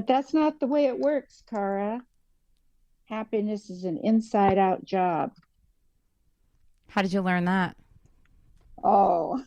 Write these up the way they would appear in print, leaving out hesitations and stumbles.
But that's not the way it works, Cara. Happiness is an inside out job. How did you learn that? Oh,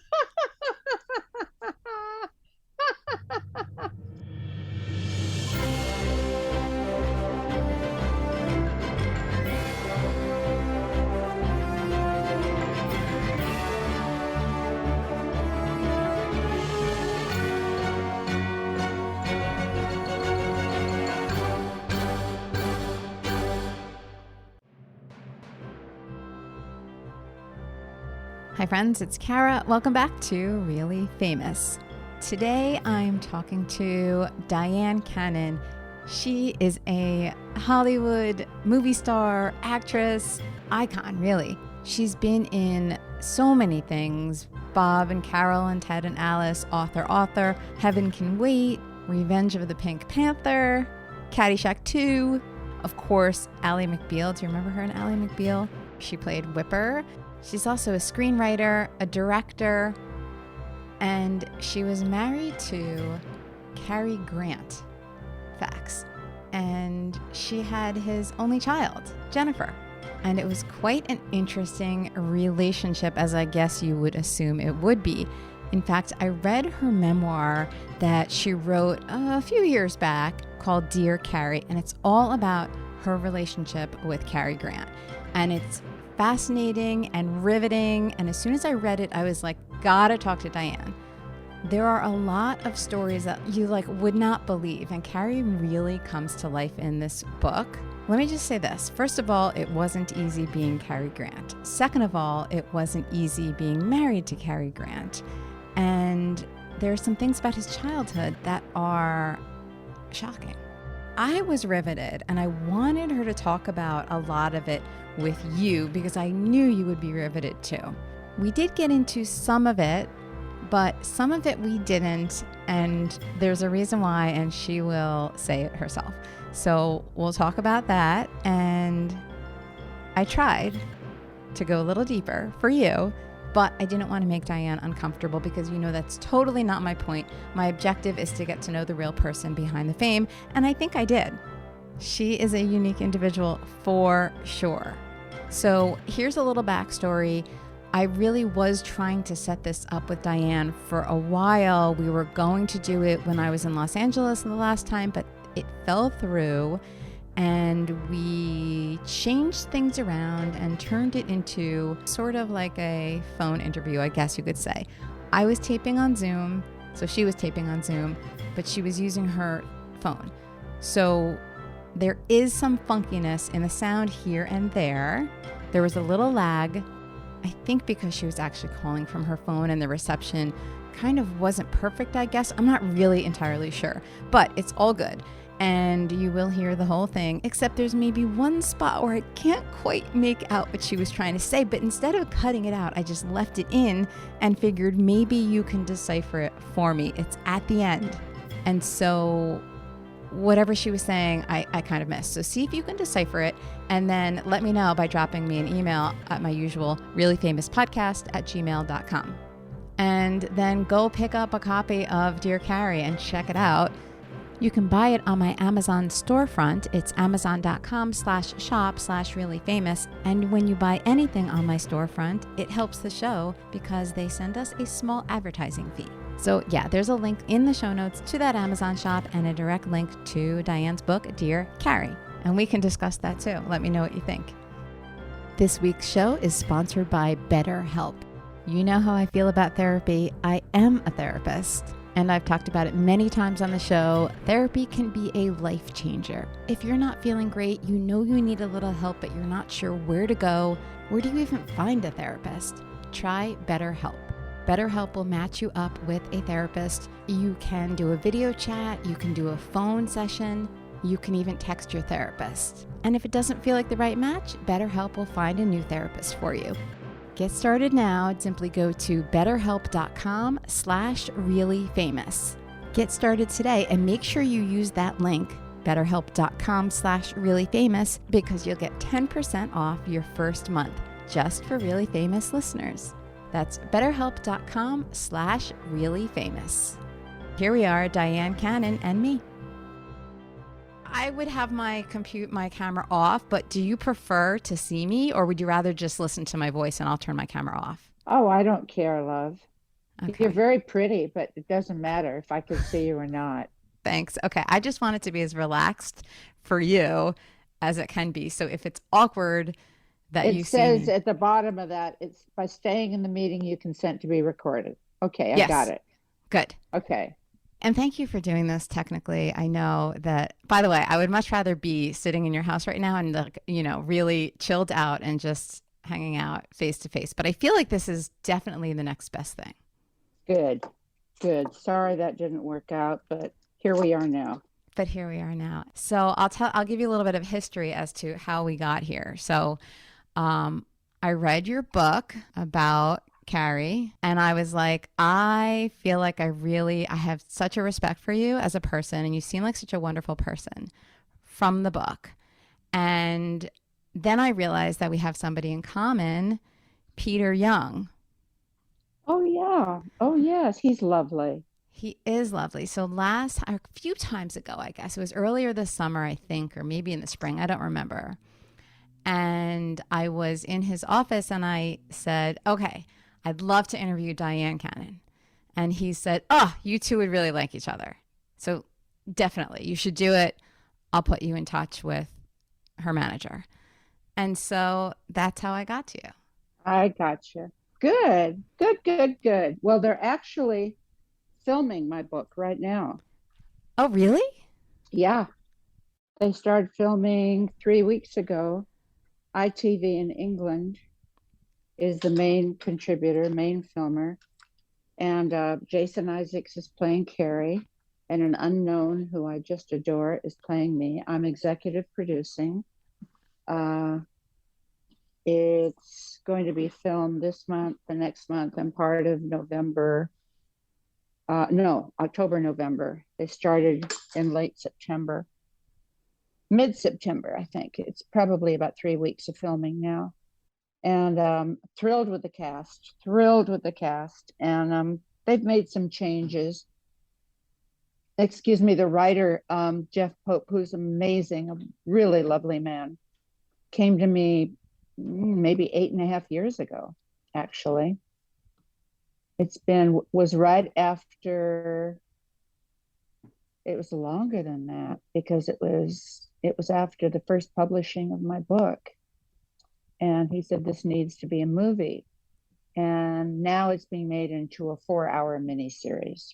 Hi, friends, it's Kara. Welcome back to Really Famous. Today I'm talking to Dyan Cannon. She is a Hollywood movie star, actress, icon, really. She's been in so many things: Bob and Carol and Ted and Alice, Author, Heaven Can Wait, Revenge of the Pink Panther, Caddyshack 2, of course, Ally McBeal. Do you remember her in Ally McBeal? She played Whipper. She's also a screenwriter, a director, and she was married to Cary Grant. Facts. And she had his only child, Jennifer. And it was quite an interesting relationship, as I guess you would assume it would be. In fact, I read her memoir that she wrote a few years back called Dear Cary, and it's all about her relationship with Cary Grant. And it's fascinating and riveting. And as soon as I read it, I was like, gotta talk to Dyan. There are a lot of stories that you would not believe, and Cary really comes to life in this book. Let me just say this. First of all, it wasn't easy being Cary Grant. Second of all, it wasn't easy being married to Cary Grant. And there are some things about his childhood that are shocking. I was riveted, and I wanted her to talk about a lot of it with you because I knew you would be riveted too. We did get into some of it, but some of it we didn't, and there's a reason why, and she will say it herself. So we'll talk about that, and I tried to go a little deeper for you, but I didn't want to make Dyan uncomfortable because you know that's totally not my point. My objective is to get to know the real person behind the fame, and I think I did. She is a unique individual for sure. So here's a little backstory. I really was trying to set this up with Dyan for a while. We were going to do it when I was in Los Angeles the last time, but it fell through, and we changed things around and turned it into sort of like a phone interview, I guess you could say. I was taping on Zoom, so she was taping on Zoom, but she was using her phone. So there is some funkiness in the sound here and there. There was a little lag, I think because she was actually calling from her phone and the reception kind of wasn't perfect, I guess. I'm not really entirely sure, but it's all good. And you will hear the whole thing, except there's maybe one spot where I can't quite make out what she was trying to say. But instead of cutting it out, I just left it in and figured maybe you can decipher it for me. It's at the end. And so whatever she was saying, I kind of missed. So see if you can decipher it, and then let me know by dropping me an email at my usual reallyfamouspodcast@gmail.com. And then go pick up a copy of Dear Cary and check it out. You can buy it on my Amazon storefront. It's amazon.com/shop/reallyfamous. And when you buy anything on my storefront, it helps the show because they send us a small advertising fee. So yeah, there's a link in the show notes to that Amazon shop and a direct link to Dyan's book, Dear Cary. And we can discuss that too. Let me know what you think. This week's show is sponsored by BetterHelp. You know how I feel about therapy. I am a therapist, and I've talked about it many times on the show. Therapy can be a life changer. If you're not feeling great, you know you need a little help, but you're not sure where to go. Where do you even find a therapist? Try BetterHelp. BetterHelp will match you up with a therapist. You can do a video chat, you can do a phone session, you can even text your therapist. And if it doesn't feel like the right match, BetterHelp will find a new therapist for you. Get started now. Simply go to betterhelp.com/reallyfamous. Get started today and make sure you use that link, betterhelp.com/reallyfamous, because you'll get 10% off your first month just for Really Famous listeners. That's betterhelp.com/reallyfamous. Here we are, Dyan Cannon and me. I would have my camera off, but do you prefer to see me, or would you rather just listen to my voice and I'll turn my camera off? Oh, I don't care, love. You're Okay. very pretty, but it doesn't matter if I can see you or not. Thanks. Okay. I just want it to be as relaxed for you as it can be. So if it's awkward that It you see says me, at the bottom of that, it's by staying in the meeting, you consent to be recorded. Okay, I got yes. it. Good. Okay. And thank you for doing this technically. I know that, by the way, I would much rather be sitting in your house right now and, like, really chilled out and just hanging out face to face. But I feel like this is definitely the next best thing. Good. Good. Sorry that didn't work out, but here we are now. But here we are now. So I'll give you a little bit of history as to how we got here. So I read your book about Carrie, and I was like, I feel like I have such a respect for you as a person, and you seem like such a wonderful person from the book. And then I realized that we have somebody in common, Peter Young. Oh, yeah. Oh, yes. He's lovely. He is lovely. So a few times ago, I guess it was earlier this summer, I think, or maybe in the spring, I don't remember. And I was in his office and I said, okay, I'd love to interview Dyan Cannon. And he said, oh, you two would really like each other. So definitely, you should do it. I'll put you in touch with her manager. And so that's how I got to you. I got you. Good. Good, good, good. Well, they're actually filming my book right now. Oh, really? Yeah. They started filming 3 weeks ago. ITV in England is the main contributor, main filmer. And Jason Isaacs is playing Carrie, and an unknown who I just adore is playing me. I'm executive producing. It's going to be filmed this month, the next month, and part of November. No, October, November. They started in late September, mid-September, I think. It's probably about 3 weeks of filming now. And thrilled with the cast. And they've made some changes. Excuse me, the writer, Jeff Pope, who's amazing, a really lovely man, came to me maybe 8.5 years ago, actually. Was right after, it was longer than that because it was after the first publishing of my book. And he said, this needs to be a movie. And now it's being made into a 4-hour miniseries.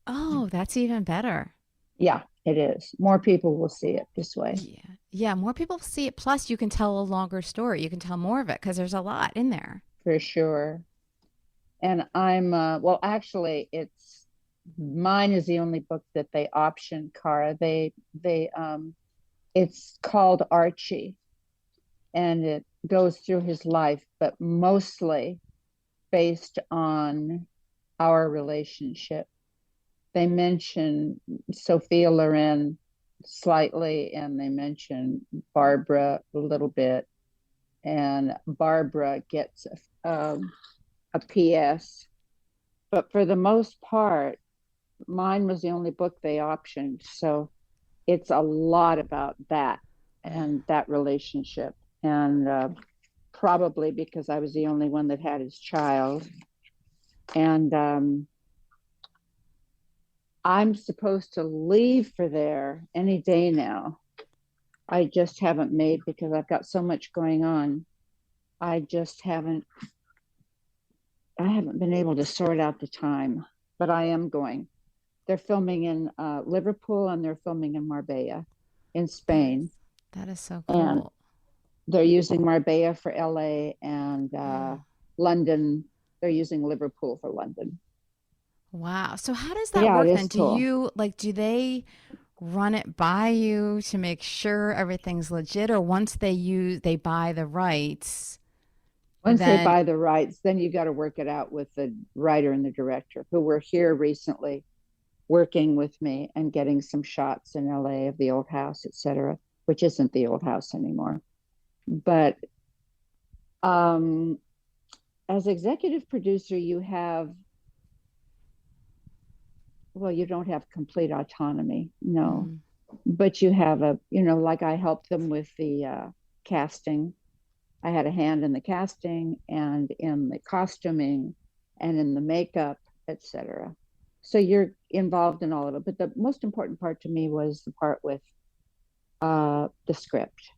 Oh, that's even better. Yeah, it is. More people will see it this way. Yeah. Yeah, more people see it. Plus, you can tell a longer story. You can tell more of it because there's a lot in there. For sure. And I'm, well, actually, mine is the only book that they optioned, Cara. It's called Archie, and it goes through his life, but mostly based on our relationship. They mention Sophia Loren slightly, and they mention Barbara a little bit. And Barbara gets a PS. But for the most part, mine was the only book they optioned. So it's a lot about that and that relationship. And probably because I was the only one that had his child. And I'm supposed to leave for there any day now. I just haven't made, because I've got so much going on. I haven't been able to sort out the time, but I am going. They're filming in Liverpool, and they're filming in Marbella in Spain. That is so And cool. they're using Marbella for LA, and London. They're using Liverpool for London. Wow. So how does that Yeah, it work is then? cool. Do they run it by you to make sure everything's legit, or once they buy the rights, Once they then buy the rights, then you got to work it out with the writer and the director, who were here recently working with me and getting some shots in LA of the old house, etc., which isn't the old house anymore. But as executive producer, you don't have complete autonomy. No. but you have like I helped them with the casting. I had a hand in the casting and in the costuming and in the makeup, etc. So you're involved in all of it. But the most important part to me was the part with the script.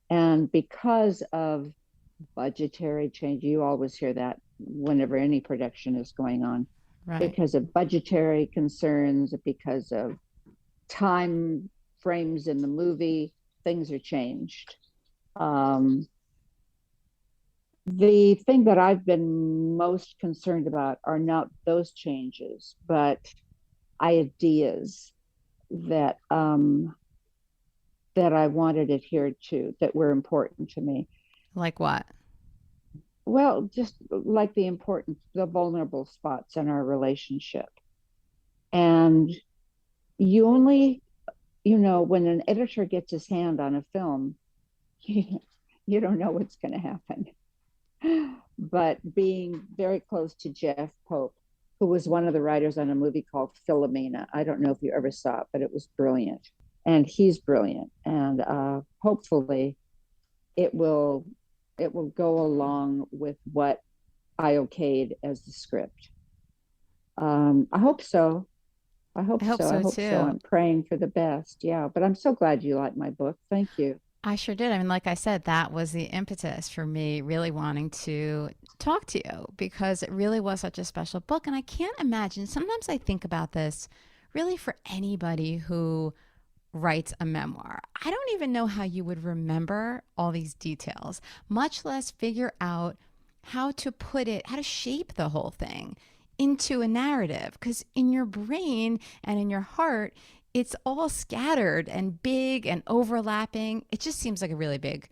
And because of budgetary change, you always hear that whenever any production is going on, Right. because of budgetary concerns, because of time frames in the movie, things are changed. The thing that I've been most concerned about are not those changes, but ideas that that I wanted adhered to that were important to me. Like what? Well, just like the vulnerable spots in our relationship. And you only, when an editor gets his hand on a film, you don't know what's going to happen. But being very close to Jeff Pope, who was one of the writers on a movie called Philomena. I don't know if you ever saw it, but it was brilliant. And he's brilliant. And hopefully it will go along with what I okayed as the script. I hope so. I hope I hope so. I so hope so. too. I'm praying for the best. Yeah, but I'm so glad you like my book. Thank you. I sure did. I mean, like I said, that was the impetus for me really wanting to talk to you because it really was such a special book. And I can't imagine, sometimes I think about this really for anybody who writes a memoir. I don't even know how you would remember all these details, much less figure out how to put it, how to shape the whole thing into a narrative. Because in your brain and in your heart, it's all scattered and big and overlapping. It just seems like a really big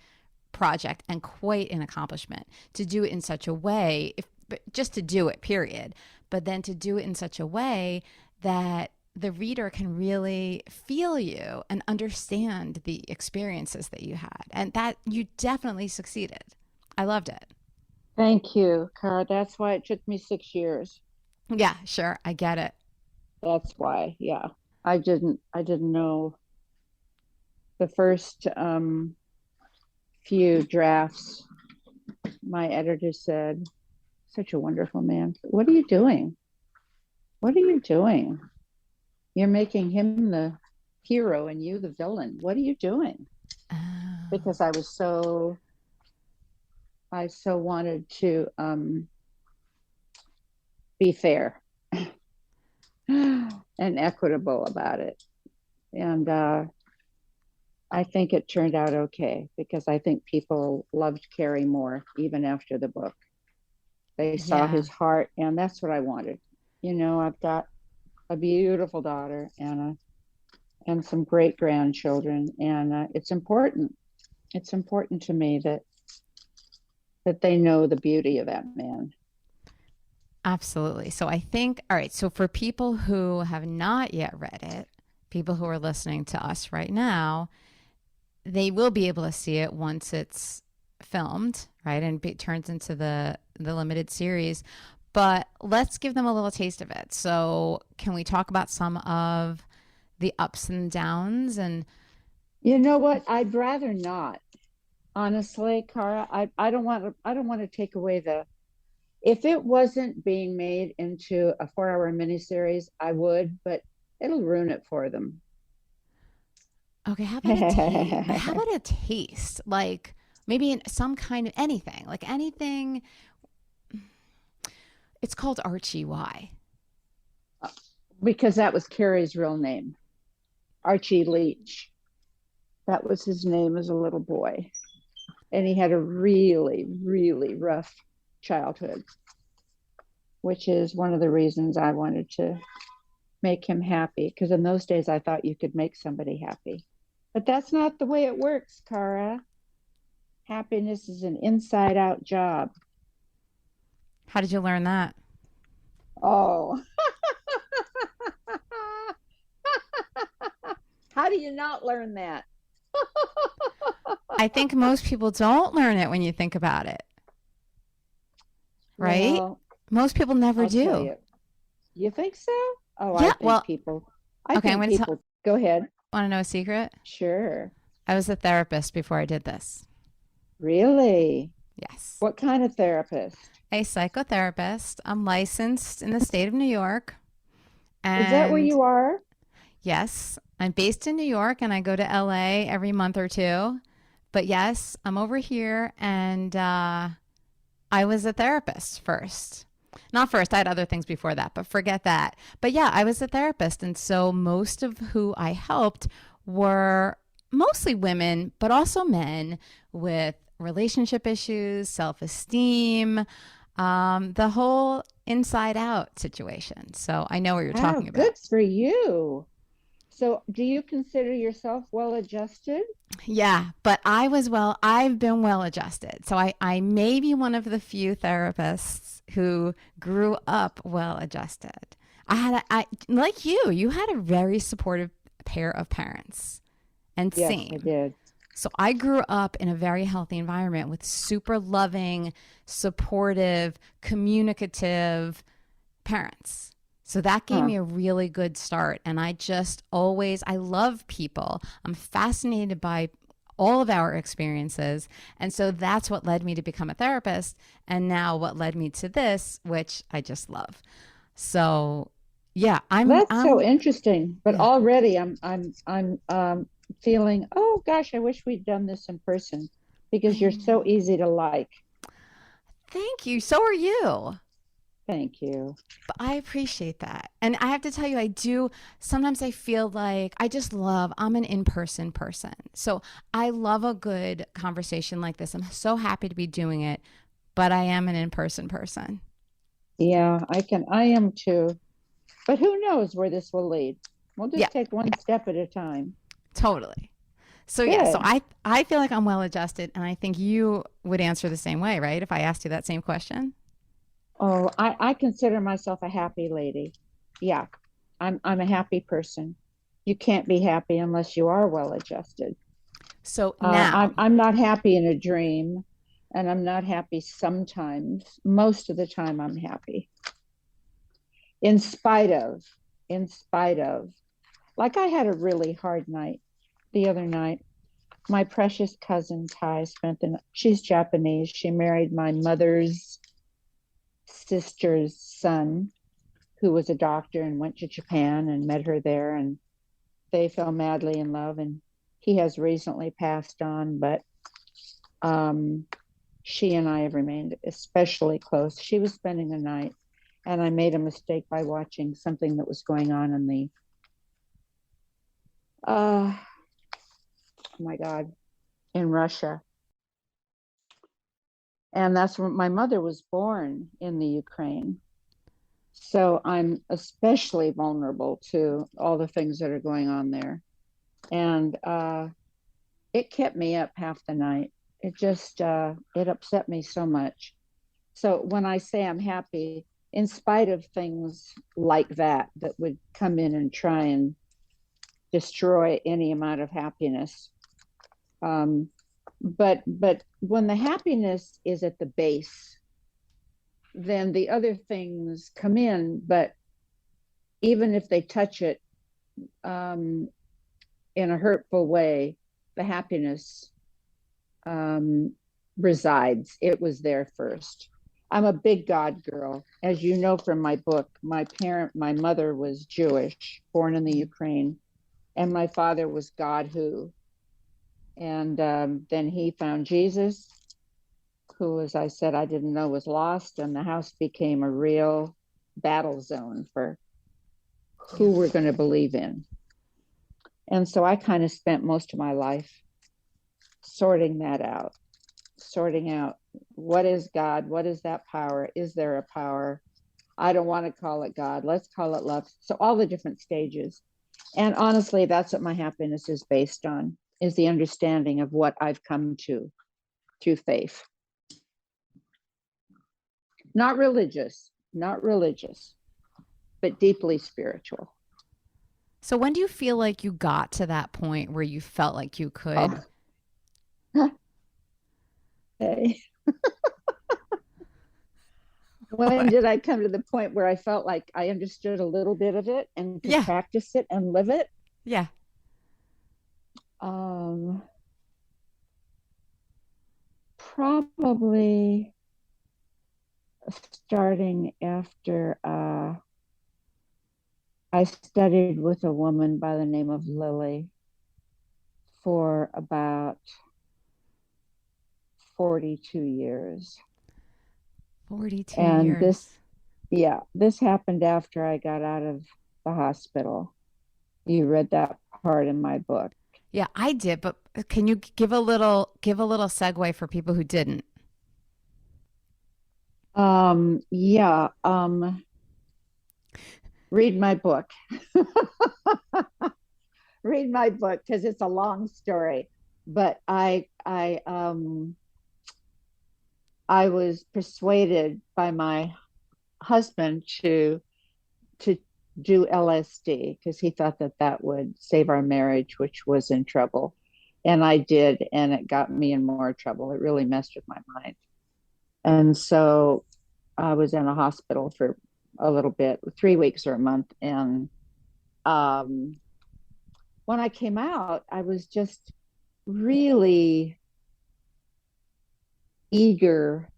project and quite an accomplishment to do it in such a way, just to do it, period. But then to do it in such a way that the reader can really feel you and understand the experiences that you had. And that you definitely succeeded. I loved it. Thank you, Cara. That's why it took me 6 years. Yeah, sure. I get it. That's why. Yeah. I didn't know the first few drafts. My editor said, such a wonderful man. What are you doing? What are you doing? You're making him the hero and you the villain. What are you doing? Because I so wanted to be fair and equitable about it. And I think it turned out okay because I think people loved Carrie more even after the book. They saw Yeah. his heart, and that's what I wanted. I've got a beautiful daughter and some great grandchildren, and it's important. It's important to me that they know the beauty of that man. Absolutely. So I think, all right, so for people who have not yet read it, people who are listening to us right now, they will be able to see it once it's filmed, right? And it turns into the limited series. But let's give them a little taste of it. So can we talk about some of the ups and downs and You know what? I'd rather not. Honestly, Cara, I don't want to take away the if it wasn't being made into a 4 hour miniseries, I would, but it'll ruin it for them. okay, how about a taste? How about a taste? Like maybe in some kind of anything, like anything. It's called Archie. Why? Because that was Carrie's real name, Archie Leach. That was his name as a little boy. And he had a really, really rough childhood, which is one of the reasons I wanted to make him happy. Because in those days, I thought you could make somebody happy. But that's not the way it works, Cara. Happiness is an inside out job. How did you learn that? Oh, how do you not learn that? I think most people don't learn it when you think about it, right? Well, Most people never I'll tell do. you. You think so? Oh, Yeah, well, I okay, I'm think going to tell people, go ahead. Want to know a secret? Sure. I was a therapist before I did this. Really? Yes. What kind of therapist? A psychotherapist. I'm licensed in the state of New York. Is that where And you are? yes, I'm based in New York and I go to LA every month or two. But yes, I'm over here and I was a therapist first. Not first, I had other things before that, but forget that. But yeah, I was a therapist. And so most of who I helped were mostly women, but also men with relationship issues, self esteem, the whole inside out situation. So I know what you're Oh, talking about. good for you. So, do you consider yourself well adjusted? Yeah, but I've been well adjusted. So I may be one of the few therapists who grew up well adjusted. Like you had a very supportive pair of parents. And Yes, I same. did. So I grew up in a very healthy environment with super loving, supportive, communicative parents. So that gave Huh. me a really good start. And I love people. I'm fascinated by all of our experiences. And so that's what led me to become a therapist. And now what led me to this, which I just love. So yeah, That's so interesting. But yeah. already I'm feeling, oh gosh, I wish we'd done this in person because I you're so know. easy to like. Thank you. So are you. Thank you. But I appreciate that. And I have to tell you, sometimes I feel like I'm an in person person. So I love a good conversation like this. I'm so happy to be doing it, but I am an in person person. Yeah, I am too. But who knows where this will lead? We'll Yeah, just take one step at a time. totally. So yeah, Good. I feel like I'm well adjusted and I think you would answer the same way, right? If I asked you that same question. Oh, I consider myself a happy lady. Yeah, I'm a happy person. You can't be happy unless you are well adjusted. So now, I'm not happy in a dream, and I'm not happy sometimes. Most of the time, I'm happy. In spite of, in spite of, like I had a really hard night the other night. My precious cousin Ty spent the night. She's Japanese. She married my mother's sister's son, who was a doctor and went to Japan and met her there, and they fell madly in love. And he has recently passed on, but um, she and I have remained especially close. She was spending the night, and I made a mistake by watching something that was going on in the, oh my God, in Russia. And that's where my mother was born, in the Ukraine. So I'm especially vulnerable to all the things that are going on there. And it kept me up half the night. It upset me so much. So when I say I'm happy, in spite of things like that would come in and try and destroy any amount of happiness. Um, but when the happiness is at the base, then the other things come in. But even if they touch it um, in a hurtful way, the happiness um, resides. It was there first. I'm a big God girl. As you know from my book, my mother was Jewish, born in the Ukraine, and my father was God who. And then he found Jesus, who, as I said, I didn't know was lost, and the house became a real battle zone for yeah. who we're going to believe in. And so I kind of spent most of my life sorting that out, sorting out what is God? What is that power? Is there a power? I don't want to call it God. Let's call it love. So all the different stages. And honestly, that's what my happiness is based on, is the understanding of what I've come to through faith. Not religious, but deeply spiritual. So when do you feel like you got to that point where you felt like you could? Oh, okay. When What? did I come to the point where I felt like I understood a little bit of it and could Yeah. practice it and live it? Yeah. Um, Probably starting after I studied with a woman by the name of Lily for about 42 years. 42 And this, years. yeah, this happened after I got out of the hospital. You read that part in my book. Yeah, I did, but can you give a little segue for people who didn't? Yeah, read my book. Read my book because it's a long story. But I was persuaded by my husband to do LSD because he thought that that would save our marriage, which was in trouble. And I did, and it got me in more trouble. It really messed with my mind. And so I was in a hospital for a little bit, 3 weeks or a month. And um, when I came out, I was just really eager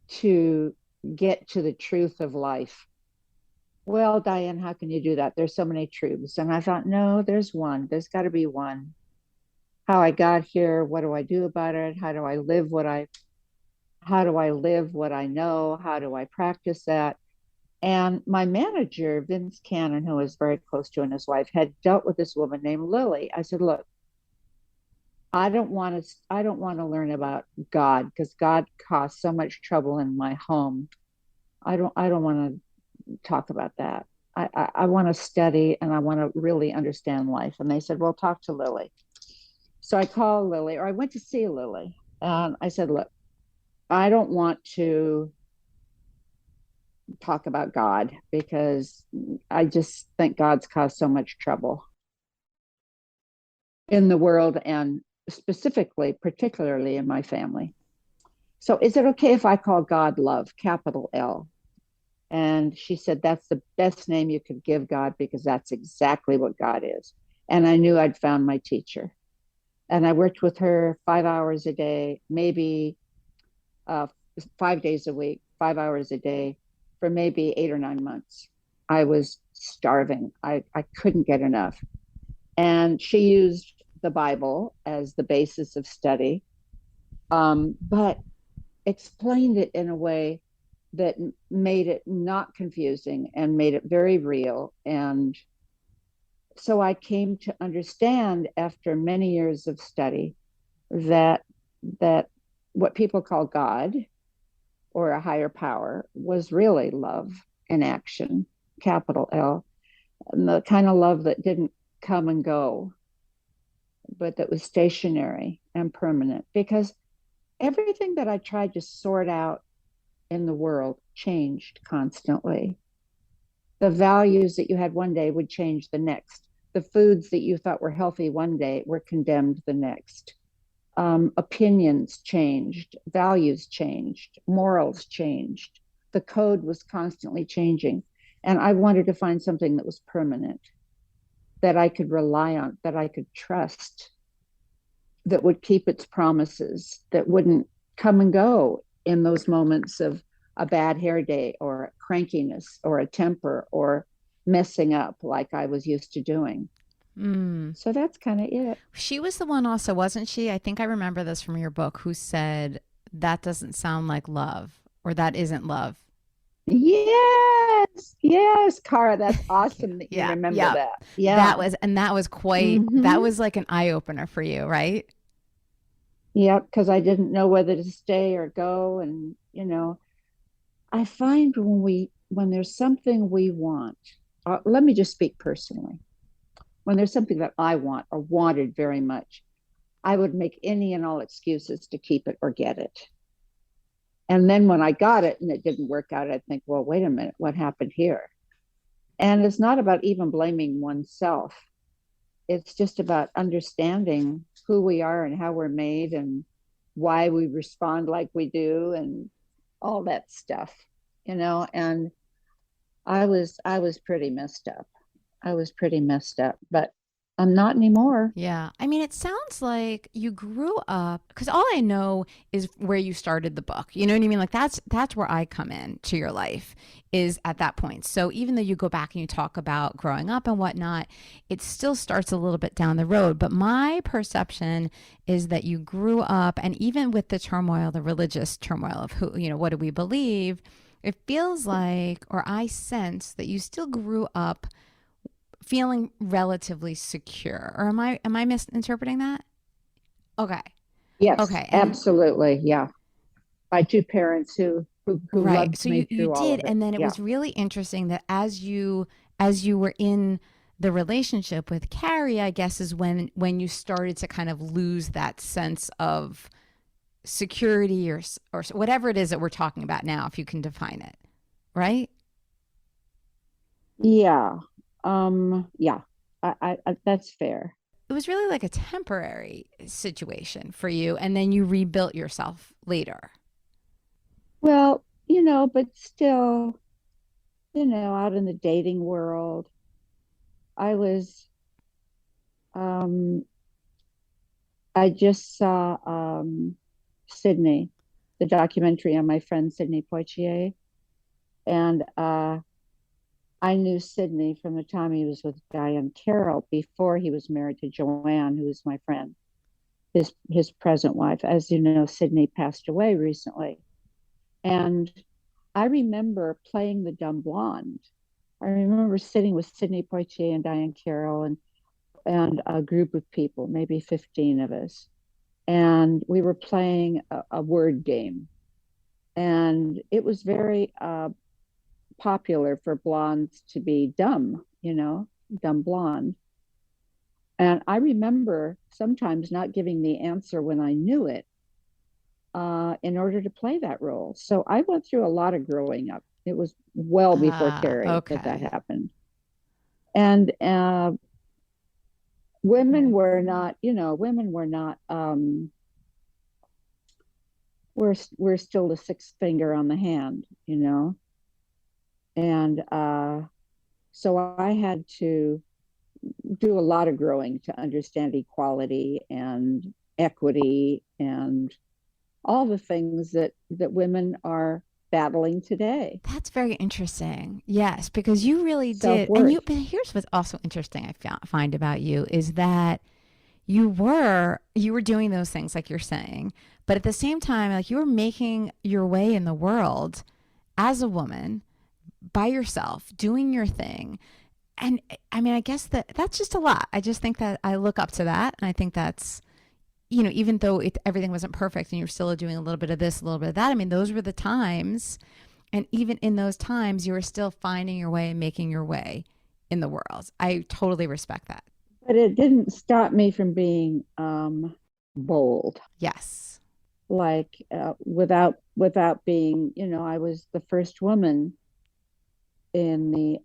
to get to the truth of life. Well, Diane, how can you do that? There's so many truths. And I thought, no, there's one. There's got to be one. How I got here, what do I do about it? How do I live what I know? How do I practice that? And my manager, Vince Cannon, who was very close to, and his wife, had dealt with this woman named Lily. I said, look, I don't want to learn about God because God caused so much trouble in my home. I don't want to talk about that. I want to study and I want to really understand life. And they said, well, talk to Lily. So I called Lily, or I went to see Lily. And I said, look, I don't want to talk about God because I just think God's caused so much trouble in the world and specifically, particularly in my family. So is it okay if I call God love, capital L? And she said, that's the best name you could give God because that's exactly what God is. And I knew I'd found my teacher. And I worked with her 5 hours a day, maybe uh, 5 days a week, 5 hours a day for maybe 8 or 9 months. I was starving. I couldn't get enough. And she used the Bible as the basis of study, but explained it in a way that made it not confusing and made it very real. And so I came to understand after many years of study that that what people call God or a higher power was really love in action, capital L, and the kind of love that didn't come and go, but that was stationary and permanent. Because everything that I tried to sort out in the world changed constantly. The values that you had one day would change the next. The foods that you thought were healthy one day were condemned the next. Opinions changed, values changed, morals changed. The code was constantly changing. And I wanted to find something that was permanent, that I could rely on, that I could trust, that would keep its promises, that wouldn't come and go in those moments of a bad hair day or crankiness or a temper or messing up like I was used to doing. Mm. So that's kind of it. She was the one also, wasn't she? I think I remember this from your book, who said that doesn't sound like love or that isn't love. Yes, yes, Cara, that's Yeah, awesome that you yeah, remember yeah. that. Yeah. That was quite, that Mm-hmm. was like an eye opener for you, right? Yep, because I didn't know whether to stay or go. And, I find when there's something we want, let me just speak personally. When there's something that I want or wanted very much, I would make any and all excuses to keep it or get it. And then when I got it and it didn't work out, I'd think, well, wait a minute, what happened here? And it's not about even blaming oneself. It's just about understanding who we are and how we're made and why we respond like we do and all that stuff. And I was pretty messed up. I was pretty messed up, but I'm not anymore. Yeah. I mean, it sounds like you grew up because all I know is where you started the book. You know what I mean? Like that's where I come in to your life is at that point. So even though you go back and you talk about growing up and whatnot, it still starts a little bit down the road. But my perception is that you grew up, and even with the turmoil, the religious turmoil of who, what do we believe? It feels like, or I sense that you still grew up feeling relatively secure. Or am I misinterpreting that? Okay. Yes, Okay. And absolutely. Yeah. My two parents who right. loved So me you through all did, of it. and then it Yeah. was really interesting that as you were in the relationship with Carrie, I guess is when you started to kind of lose that sense of security or whatever it is that we're talking about now, if you can define it. Right? Yeah. Yeah. That's fair. It was really like a temporary situation for you, and then you rebuilt yourself later. Well, but still, out in the dating world, I was um I just saw Sydney, the documentary on my friend Sydney Poitier. And I knew Sydney from the time he was with Diane Carroll before he was married to Joanne, who was my friend, his present wife. As you know, Sydney passed away recently. And I remember playing the dumb blonde. I remember sitting with Sydney Poitier and Diane Carroll and a group of people, maybe 15 of us. And we were playing a word game. And it was very popular for blondes to be dumb, dumb blonde. And I remember sometimes not giving the answer when I knew it in order to play that role. So I went through a lot of growing up. It was well before Ah, Carrie that okay. happened. And women were not, we're still the sixth finger on the hand, And so I had to do a lot of growing to understand equality and equity and all the things that women are battling today. That's very interesting. Yes, because you really did. And Self-worth. but here's what's also interesting find about you is that you were doing those things like you're saying, but at the same time, like you were making your way in the world as a woman by yourself, doing your thing. And I mean, I guess that's just a lot. I just think that I look up to that, and I think that's even though everything wasn't perfect and you're still doing a little bit of this, a little bit of that. I mean, those were the times, and even in those times, you were still finding your way and making your way in the world. I totally respect that. But it didn't stop me from being bold. Yes. Like without being, I was the first woman in the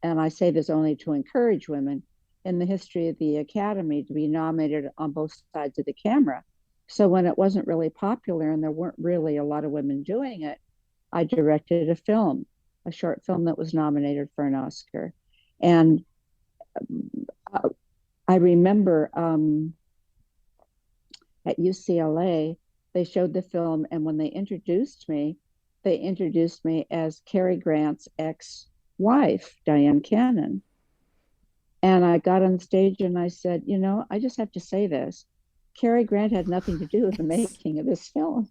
and I say this only to encourage women in the history of the Academy to be nominated on both sides of the camera. So when it wasn't really popular and there weren't really a lot of women doing it, I directed a short film that was nominated for an Oscar. And uh, I remember at UCLA, they showed the film, and when they introduced me as Cary Grant's ex-wife, Dyan Cannon. And I got on stage and I said, I just have to say this. Cary Grant had nothing to do with the Yes. making of this film.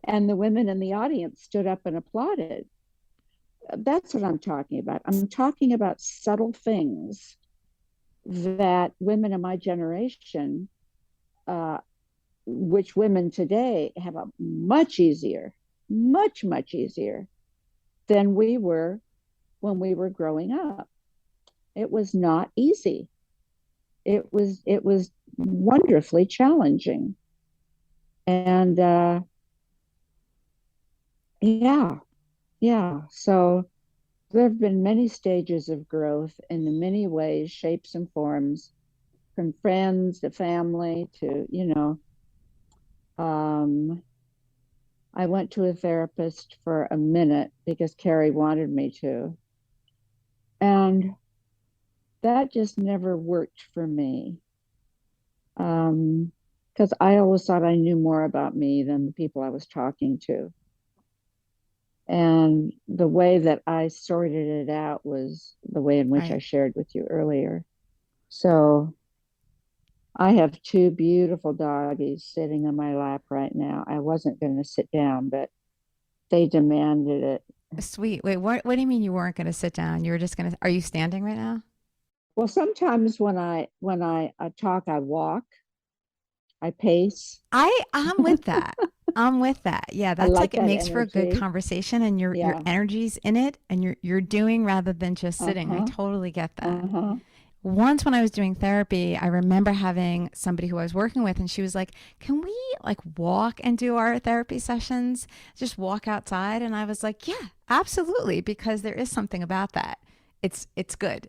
And the women in the audience stood up and applauded. That's what I'm talking about. I'm talking about subtle things that women of my generation, uh, which women today have a much easier, much easier than we were when we were growing up. It was not easy. It was wonderfully challenging. And yeah, yeah. So there have been many stages of growth in many ways, shapes and forms, from friends to family to, um, I went to a therapist for a minute because Carrie wanted me to. And that just never worked for me. Because I always thought I knew more about me than the people I was talking to. And the way that I sorted it out was the way in which I Right. shared with you earlier. So I have two beautiful doggies sitting on my lap right now. I wasn't going to sit down, but they demanded it. Sweet. Wait, what do you mean you weren't going to sit down? You were just going to, are you standing right now? Well, sometimes when I talk, I walk, I pace. I'm with that. I'm with that. Yeah, I that's like like it that makes for a good energy. conversation and your Yeah. energy's in it and you're doing rather than just sitting. I Uh-huh. totally get that. Uh-huh. Once when I was doing therapy, I remember having somebody who I was working with and she was like, "Can we like walk and do our therapy sessions? Just walk outside?" And I was like, "Yeah, absolutely," because there is something about that. It's good.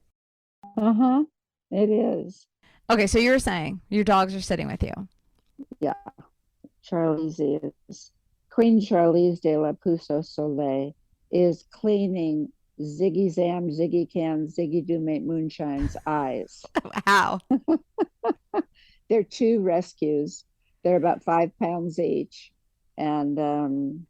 Uh-huh. It is. Okay, so you were saying your dogs are sitting with you. Yeah. Charlize is Queen Charlize de la Puso Soleil is cleaning Ziggy Zam, Ziggy Can, Ziggy Do Make Moonshine's eyes. Wow. They're two rescues. They're about 5 pounds each, and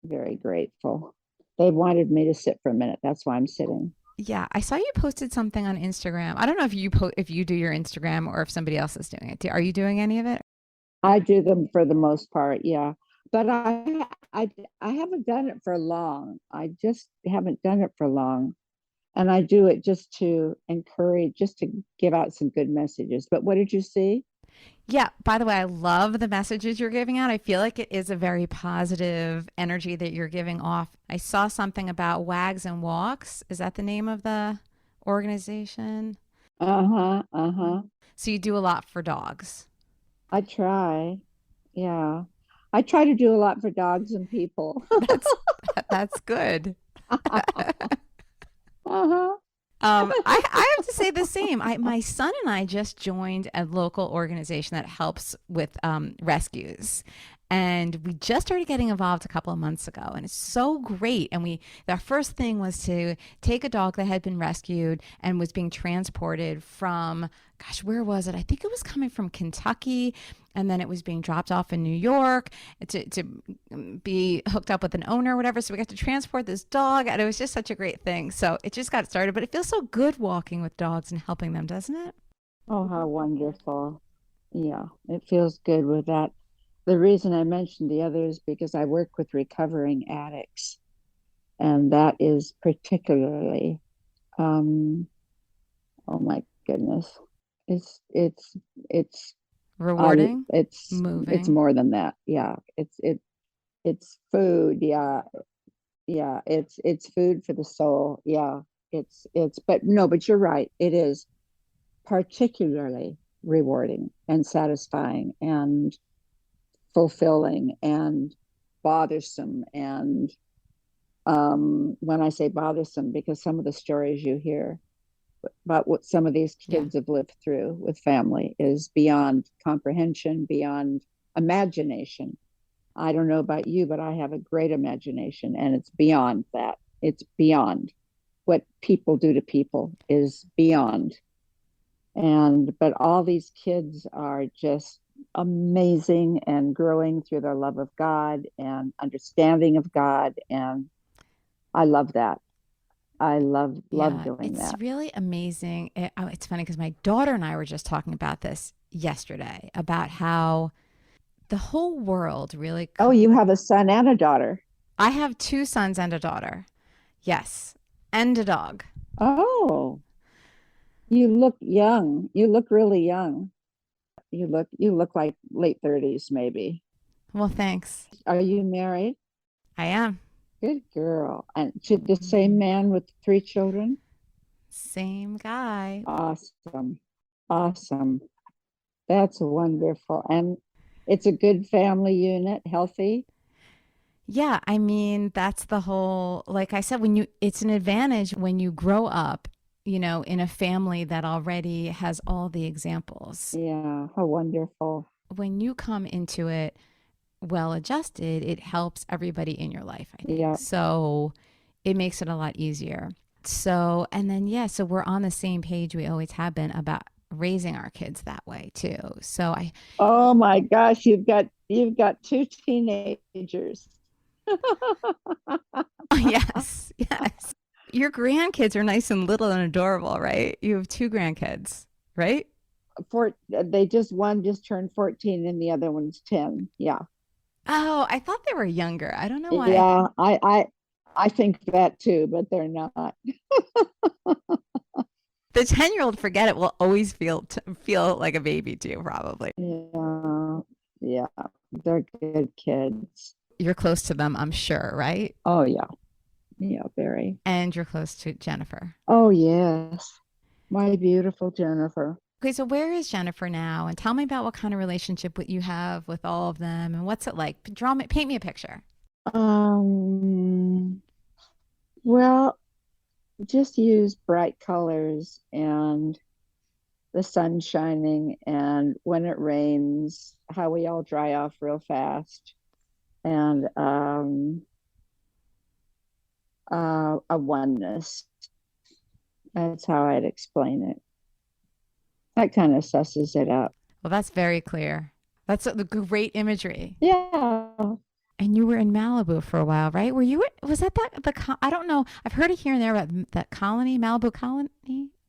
very grateful. They wanted me to sit for a minute. That's why I'm sitting. Yeah, I saw you posted something on Instagram. I don't know if if you do your Instagram or if somebody else is doing it. Are you doing any of it? I do them for the most part, yeah. But I haven't done it for long. I just haven't done it for long. And I do it just to encourage, just to give out some good messages. But what did you see? Yeah, by the way, I love the messages you're giving out. I feel like it is a very positive energy that you're giving off. I saw something about Wags and Walks. Is that the name of the organization? Uh-huh, uh-huh. So you do a lot for dogs. I try. Yeah. I try to do a lot for dogs and people. That's that's good. Uh-huh. I have to say the same. My son and I just joined a local organization that helps with rescues. And we just started getting involved a couple of months ago, and it's so great. And our first thing was to take a dog that had been rescued and was being transported from, gosh, where was it? I think it was coming from Kentucky, and then it was being dropped off in New York to be hooked up with an owner or whatever. So we got to transport this dog, and it was just such a great thing. So it just got started, but it feels so good walking with dogs and helping them, doesn't it? Oh, how wonderful. Yeah, it feels good with that. The reason I mentioned the others because I work with recovering addicts, and that is particularly, um, oh my goodness, it's it's it's I Rewarding, it's moving. more than that. Yeah, it's food. Yeah, yeah, it's food for the soul. Yeah, it's but no, but you're right. It is particularly rewarding and satisfying and fulfilling and bothersome. And when I say bothersome, because some of the stories you hear about what some of these Yeah. kids have lived through with family is beyond comprehension, beyond imagination. I don't know about you, but I have a great imagination, and it's beyond that. It's beyond what people do to people is beyond. And but all these kids are just amazing and growing through their love of God and understanding of God. And I love that. I love Yeah, doing it's that. really amazing. It's funny because my daughter and I were just talking about this yesterday about how the whole world really. Oh, you have a son and a daughter. I have two sons and a daughter. Yes, and a dog. Oh, you look young. You look really young. You look like late 30s maybe. Well, thanks. Are you married? I am. Good girl. And to the same man with 3 children? Same guy. Awesome. Awesome. That's wonderful. And it's a good family unit, healthy. Yeah, I mean, that's the whole, like I said, it's an advantage when you grow up, in a family that already has all the examples. Yeah, how wonderful. When you come into it well adjusted, it helps everybody in your life, I think. Yeah. So it makes it a lot easier. So, and then, yeah, so we're on the same page we always have been about raising our kids that way too. So I, Oh my gosh, you've got two teenagers. yes, yes. Your grandkids are nice and little and adorable, right? You have two grandkids, right? One just turned 14 and the other one's 10. Yeah. Oh, I thought they were younger. I don't know why. Yeah, I think that too, but they're not. The 10-year-old, forget it, will always feel like a baby too, probably. Yeah. Yeah. They're good kids. You're close to them, I'm sure, right? Oh yeah. Yeah, very. And you're close to Jennifer. Oh yes. My beautiful Jennifer. Okay, so where is Jennifer now? And tell me about what kind of relationship you have with all of them, and what's it like? Paint me a picture. Um, well, just use bright colors and the sun shining, and when it rains, how we all dry off real fast, and a oneness. That's how I'd explain it. That kind of susses it up. Well, that's very clear. That's the great imagery. Yeah. And you were in Malibu for a while, right? Were you? Was that I don't know. I've heard it here and there about that colony, Malibu Colony,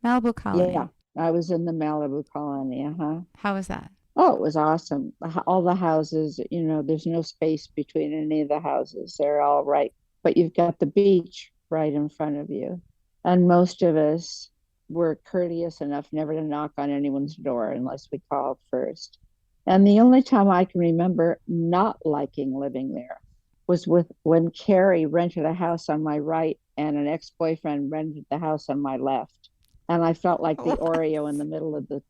Malibu Yeah. Colony. I was in the Malibu Colony. Uh-huh. How was that? Oh, it was awesome. All the houses, there's no space between any of the houses. They're all right, but you've got the beach right in front of you. And most of us were courteous enough never to knock on anyone's door unless we called first. And the only time I can remember not liking living there was with when Carrie rented a house on my right and an ex-boyfriend rented the house on my left. And I felt like the Oreo in the middle of the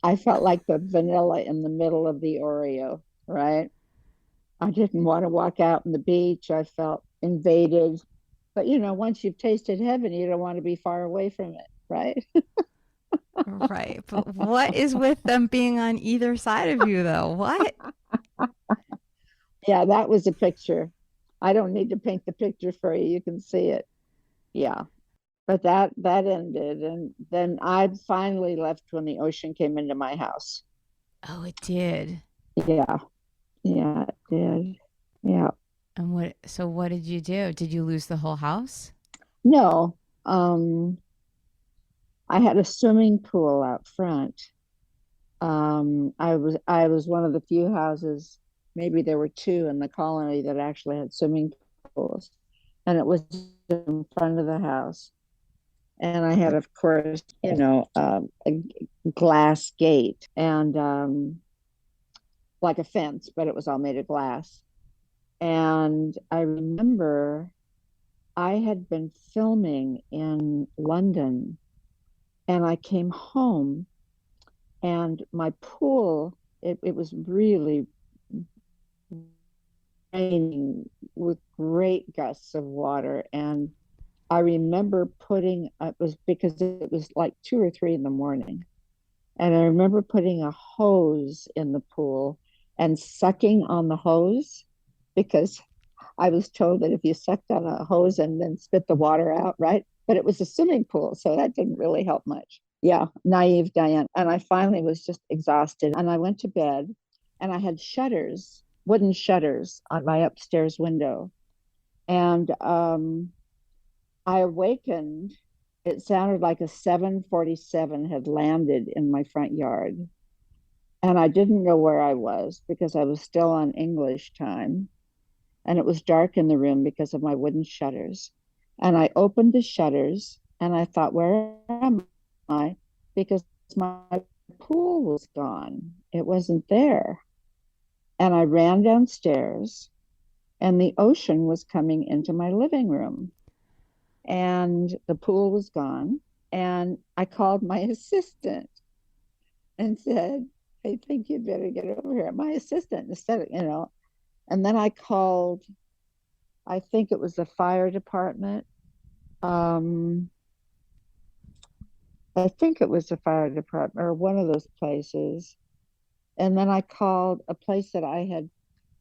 I felt like the vanilla in the middle of the Oreo, right? I didn't want to walk out on the beach. I felt invaded. But once you've tasted heaven, you don't want to be far away from it, right? Right. But what is with them being on either side of you, though? What? Yeah, that was a picture. I don't need to paint the picture for you. You can see it. Yeah. But that ended. And then I finally left when the ocean came into my house. Oh, it did. Yeah. Yeah, it did. Yeah. And what did you do? Did you lose the whole house? No. I had a swimming pool out front. I was one of the few houses, maybe there were two in the colony that actually had swimming pools, and it was in front of the house. And I had, of course, a glass gate and like a fence, but it was all made of glass. And I remember I had been filming in London, and I came home and my pool, it was really raining with great gusts of water. And I remember it was because it was like 2 or 3 in the morning. And I remember putting a hose in the pool and sucking on the hose because I was told that if you sucked on a hose and then spit the water out, right? But it was a swimming pool, so that didn't really help much. Yeah, naive Dyan. And I finally was just exhausted. And I went to bed and I had shutters, wooden shutters on my upstairs window. And I awakened. It sounded like a 747 had landed in my front yard. And I didn't know where I was because I was still on English time. And it was dark in the room because of my wooden shutters. And I opened the shutters and I thought, where am I? Because my pool was gone. It wasn't there. And I ran downstairs and the ocean was coming into my living room. And the pool was gone. And I called my assistant and said, I think you'd better get over here. My assistant, instead of, and then I called, I think it was the fire department. I think it was the fire department or one of those places. And then I called a place that I had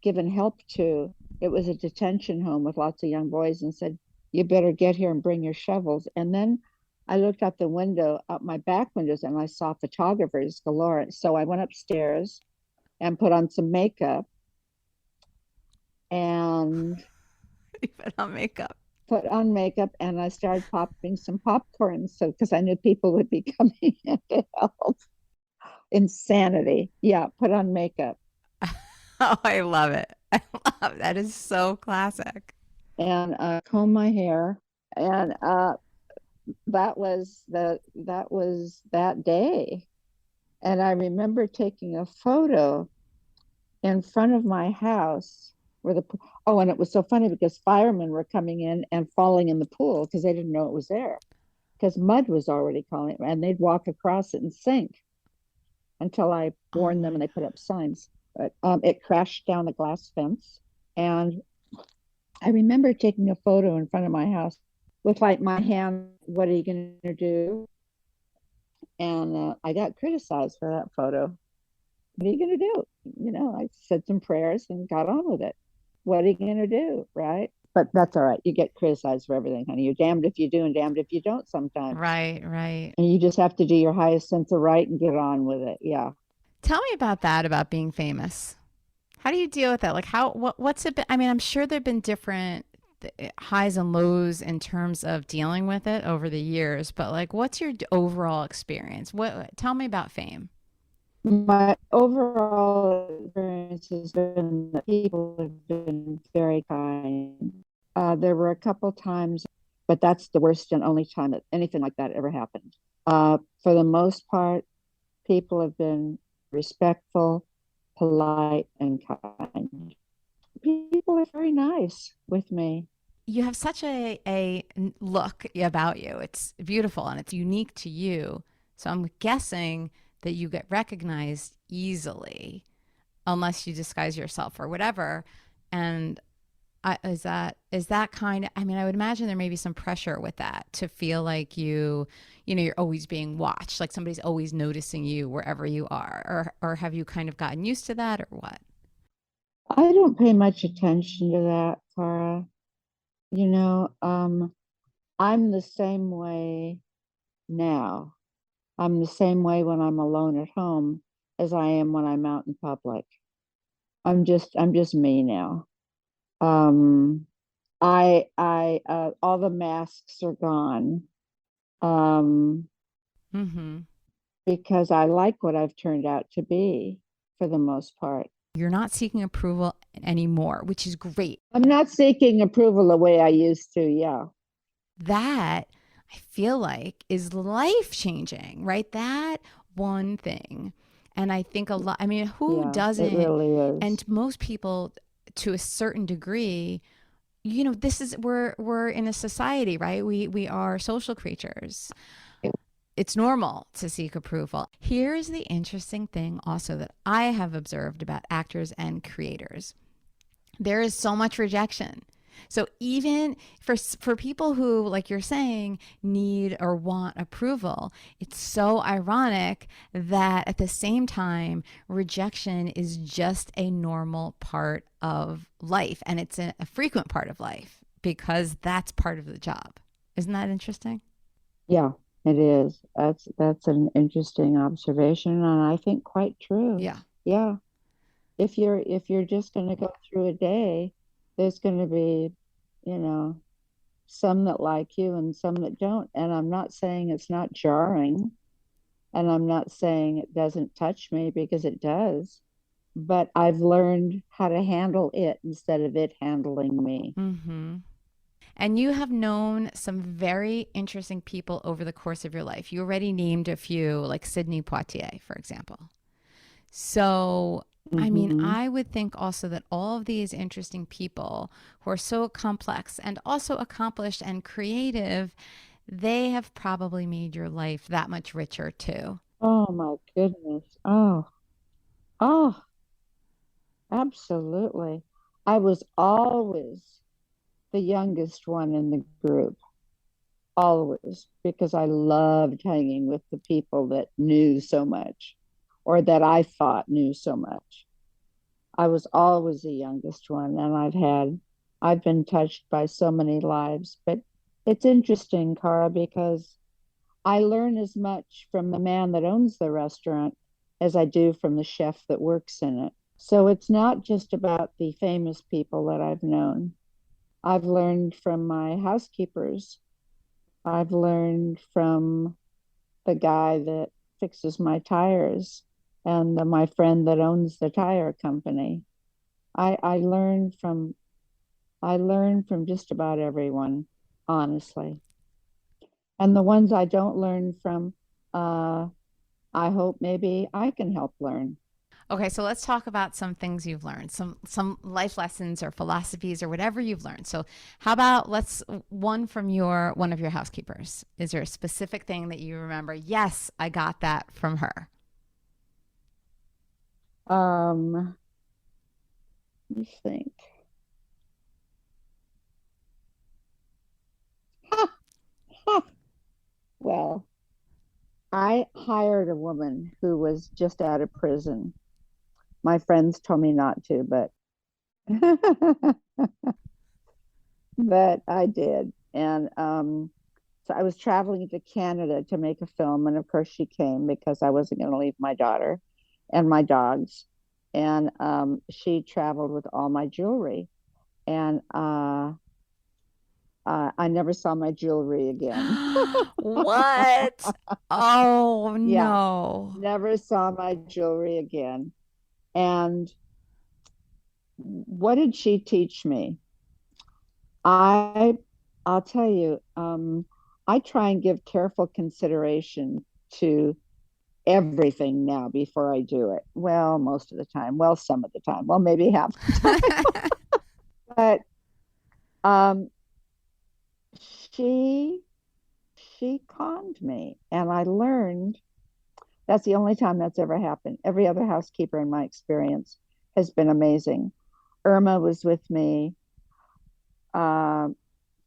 given help to. It was a detention home with lots of young boys and said, you better get here and bring your shovels. And then I looked out the window, out my back windows, and I saw photographers galore. So I went upstairs and put on some makeup and You put on makeup. and I started popping some popcorn. So, because I knew people would be coming in to help. Insanity. Yeah, put on makeup. Oh, I love it. I love that is so classic. And comb my hair. And that was that day. And I remember taking a photo in front of my house where and it was so funny because firemen were coming in and falling in the pool because they didn't know it was there because mud was already calling and they'd walk across it and sink until I Oh warned them my. and they put up signs. But it crashed down the glass fence. And I remember taking a photo in front of my house with like my hand, what are you going to do? And I got criticized for that photo. What are you going to do? I said some prayers and got on with it. What are you going to do? Right. But that's all right. You get criticized for everything, honey. You're damned if you do and damned if you don't sometimes. Right, right. And you just have to do your highest sense of right and get on with it. Yeah. Tell me about that, about being famous. How do you deal with that? Like what's it been? I mean, I'm sure there've been different highs and lows in terms of dealing with it over the years, but like what's your overall experience? What tell me about fame? My overall experience has been that people have been very kind. There were a couple times, but that's the worst and only time that anything like that ever happened. For the most part, people have been respectful, polite, and kind. People are very nice with me. You have such a look about you. It's beautiful and it's unique to you. So I'm guessing that you get recognized easily unless you disguise yourself or whatever. And is that kind of, I mean, I would imagine there may be some pressure with that to feel like you're always being watched, like somebody's always noticing you wherever you are, or have you kind of gotten used to that or what? I don't pay much attention to that, Cara. You know, I'm the same way now. I'm the same way when I'm alone at home as I am when I'm out in public. I'm just me now. Um, all the masks are gone. Um, Mm-hmm. because I like what I've turned out to be for the most part. You're not seeking approval anymore, which is great. I'm not seeking approval the way I used to. Yeah. That I feel like is life changing, right? That one thing. And I think a lot, I mean, who Yeah, it doesn't? really is. And most people, to a certain degree, this is we're in a society, right? We are social creatures. It's normal to seek approval. Here's the interesting thing also that I have observed about actors and creators. There is so much rejection. So even for people who, like you're saying, need or want approval, it's so ironic that at the same time, rejection is just a normal part of life, and it's a frequent part of life because that's part of the job. Isn't that interesting? Yeah, it is. That's an interesting observation, and I think quite true. Yeah. Yeah. If you're just going to go through a day, there's going to be, you know, some that like you and some that don't. And I'm not saying it's not jarring, and I'm not saying it doesn't touch me because it does, but I've learned how to handle it instead of it handling me. Mm-hmm. And you have known some very interesting people over the course of your life. You already named a few, like Sidney Poitier, for example. So, I mean, Hmm. I would think also that all of these interesting people who are so complex and also accomplished and creative, they have probably made your life that much richer too. Oh my goodness. Oh, absolutely. I was always the youngest one in the group, always, because I loved hanging with the people that knew so much or that I thought knew so much. I was always the youngest one, and I've had I've been touched by so many lives. But it's interesting, Cara, because I learn as much from the man that owns the restaurant as I do from the chef that works in it. So it's not just about the famous people that I've known. I've learned from my housekeepers. I've learned from the guy that fixes my tires and my friend that owns the tire company. I learn from just about everyone, honestly. And the ones I don't learn from, uh, I hope maybe I can help learn. Okay, so let's talk about some things you've learned, some life lessons or philosophies or whatever you've learned. So, how about let's one from your one of your housekeepers? Is there a specific thing that you remember? Yes, I got that from her. Let me think. Well, I hired a woman who was just out of prison. My friends told me not to, but but I did. And so I was traveling to Canada to make a film, and of course she came because I wasn't going to leave my daughter and my dogs. And she traveled with all my jewelry, and I never saw my jewelry again. What? Oh Yeah, no. never saw my jewelry again. And what did she teach me? I I'll tell you, I try and give careful consideration to everything now before I do it. Well, most of the time. Well, some of the time. Well, maybe half the time. But um, she she conned me, and I learned that's the only time that's ever happened. Every other housekeeper in my experience has been amazing. Irma was with me uh,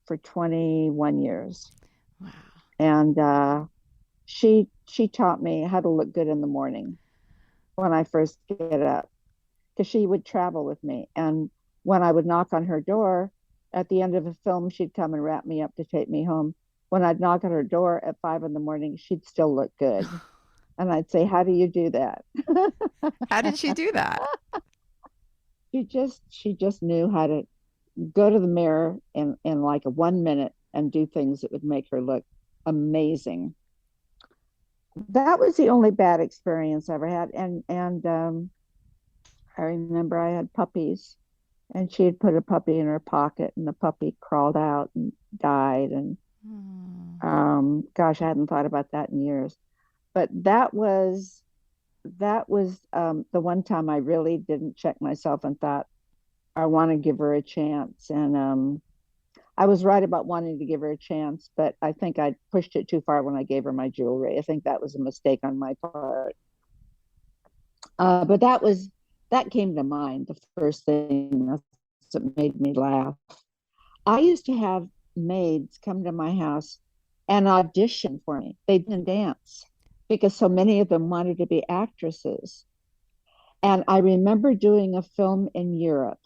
for 21 years, Wow. and she taught me how to look good in the morning when I first get up, because she would travel with me. And when I would knock on her door at the end of a film, she'd come and wrap me up to take me home. When I'd knock on her door at 5 in the morning, she'd still look good. And I'd say, how do you do that? How did she do that? She just knew how to go to the mirror in like a 1 minute and do things that would make her look amazing. That was the only bad experience I ever had. And I remember I had puppies, and she had put a puppy in her pocket, and the puppy crawled out and died. And Hmm. gosh, I hadn't thought about that in years. But that was the one time I really didn't check myself and thought I want to give her a chance. And I was right about wanting to give her a chance, but I think I pushed it too far when I gave her my jewelry. I think that was a mistake on my part. But that came to mind, the first thing that made me laugh. I used to have maids come to my house and audition for me. They didn't dance because so many of them wanted to be actresses. And I remember doing a film in Europe,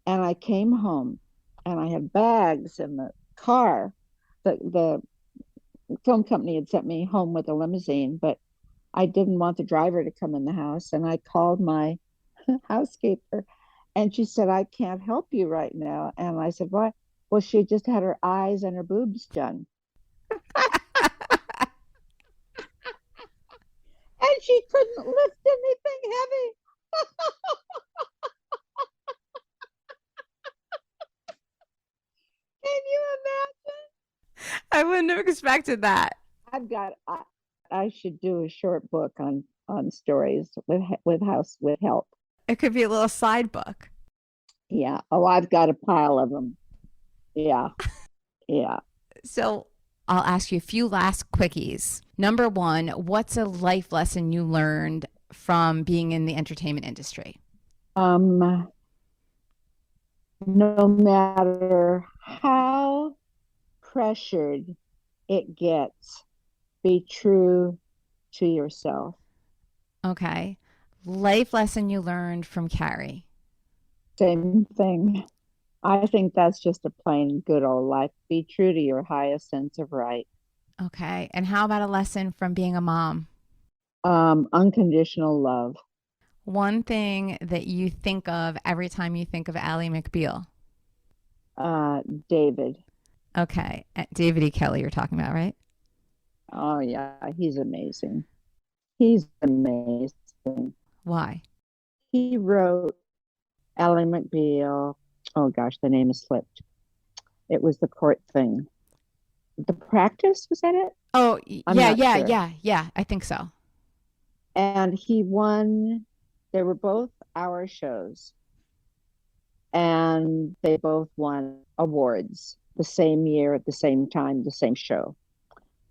and I came home and I had bags in the car. The film company had sent me home with a limousine, but I didn't want the driver to come in the house. And I called my housekeeper, and she said, I can't help you right now. And I said, why? Well, she had just had her eyes and her boobs done. And she couldn't lift anything heavy. Can you imagine? I wouldn't have expected that. I should do a short book on stories with help. It could be a little side book. Yeah. Oh, I've got a pile of them. Yeah. Yeah. So I'll ask you a few last quickies. Number one, what's a life lesson you learned from being in the entertainment industry? Um, no matter how pressured it gets, be true to yourself. Okay. Life lesson you learned from Carrie. Same thing. I think that's just a plain good old life. Be true to your highest sense of right. Okay. And how about a lesson from being a mom? Unconditional love. One thing that you think of every time you think of Ally McBeal. Uh, David. Okay. David E. Kelly, you're talking about, right? Oh yeah, he's amazing. He's amazing. Why? He wrote Ally McBeal. Oh gosh, the name has slipped. It was the court thing. The Practice, was that it? Oh, I'm yeah, not yeah, sure. yeah, yeah. I think so. And he won. They were both our shows, and they both won awards the same year at the same time, the same show.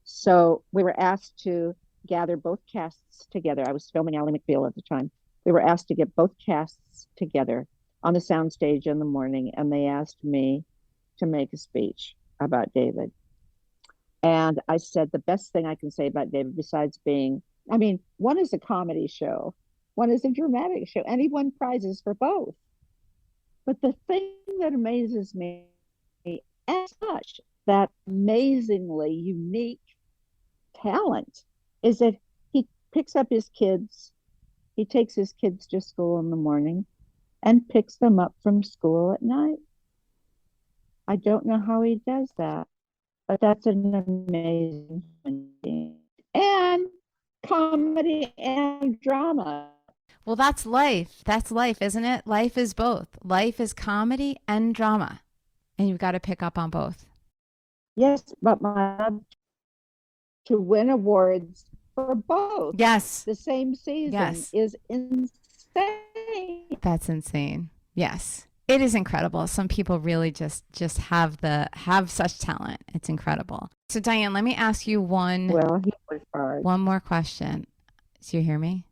So we were asked to gather both casts together. I was filming Ally McBeal at the time. We were asked to get both casts together on the soundstage in the morning, and they asked me to make a speech about David. And I said, the best thing I can say about David, besides being, I mean, one is a comedy show, one is a dramatic show, and he won prizes for both. But the thing that amazes me as much, that amazingly unique talent, is that he picks up his kids, he takes his kids to school in the morning and picks them up from school at night. I don't know how he does that, but that's an amazing thing. And comedy and drama. Well, that's life. That's life, isn't it? Life is both. Life is comedy and drama. And you've got to pick up on both. Yes, but my to win awards for both Yes. the same season Yes. is insane. That's insane. Yes. It is incredible. Some people really just have such talent. It's incredible. So Dyan, let me ask you Well, he worked hard. one more question. Do you hear me?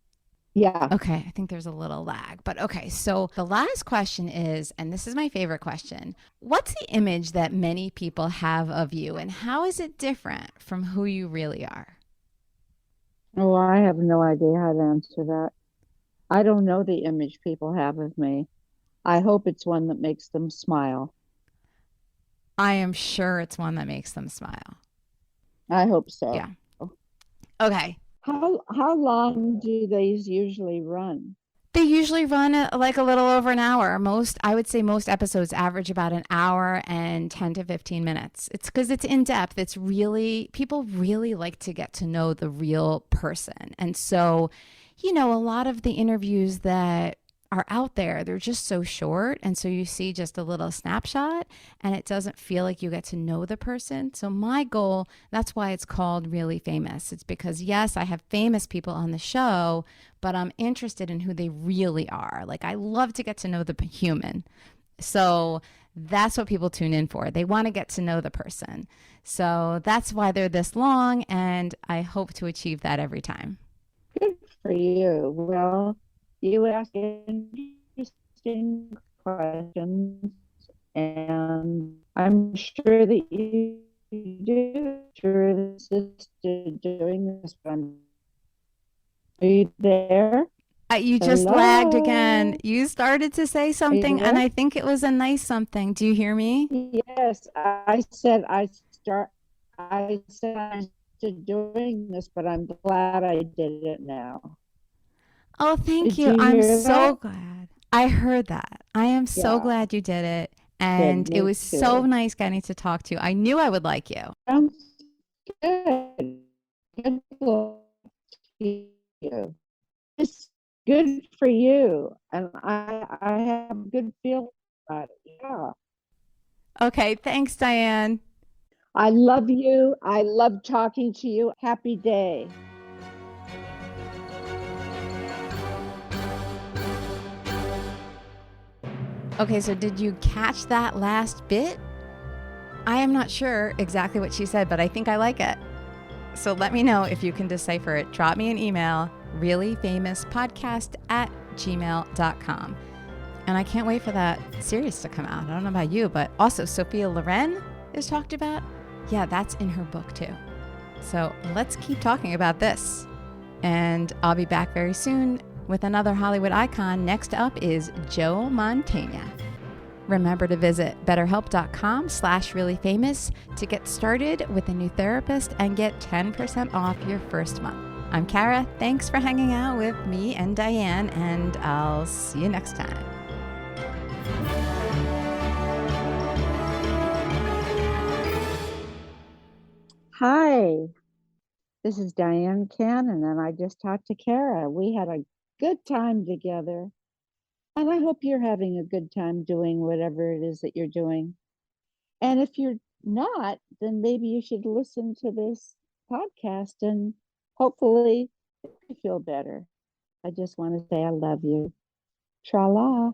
Yeah. Okay, I think there's a little lag, but okay. So the last question is, and this is my favorite question, what's the image that many people have of you and how is it different from who you really are? Oh, I have no idea how to answer that. I don't know the image people have of me. I hope it's one that makes them smile. I am sure it's one that makes them smile. I hope so. Yeah. Okay. How long do these usually run? They usually run like a little over an hour. I would say most episodes average about an hour and 10 to 15 minutes. It's because it's in depth. People really like to get to know the real person. And so, a lot of the interviews that are out there, they're just so short. And so you see just a little snapshot and it doesn't feel like you get to know the person. So my goal, that's why it's called Really Famous. It's because, yes, I have famous people on the show, but I'm interested in who they really are. Like I love to get to know the human. So that's what people tune in for. They want to get to know the person. So that's why they're this long. And I hope to achieve that every time. Good for you. Well, you ask interesting questions, and I'm sure that you do. Sure, this is doing this. Are you there? You just lagged again. Hello? You started to say Are you something, and there? I think it was a nice something. Do you hear me? Yes, I said I started doing this, but I'm glad I did it now. Oh, thank Did you. you I'm hear so that? glad. I heard that. I am so Yeah, glad you did it. good. And it Me was so too. nice getting to talk to you. I knew I would like you. Sounds good. Good luck to you. It's good for you, and I have a good feeling about it. Yeah. Okay. Thanks, Dyan. I love you. I love talking to you. Happy day. Okay. So, did you catch that last bit? I am not sure exactly what she said, but I think I like it. So, let me know if you can decipher it. Drop me an email, reallyfamouspodcast@gmail.com. And I can't wait for that series to come out. I don't know about you, but also Sophia Loren is talked about. Yeah, that's in her book too. So let's keep talking about this. And I'll be back very soon with another Hollywood icon. Next up is Joe Mantegna. Remember to visit betterhelp.com/reallyfamous to get started with a new therapist and get 10% off your first month. I'm Kara. Thanks for hanging out with me and Dyan, and I'll see you next time. Hi, this is Dyan Cannon, and I just talked to Kara. We had a good time together, and I hope you're having a good time doing whatever it is that you're doing. And if you're not, then maybe you should listen to this podcast and hopefully you feel better. I just want to say I love you. Tra la.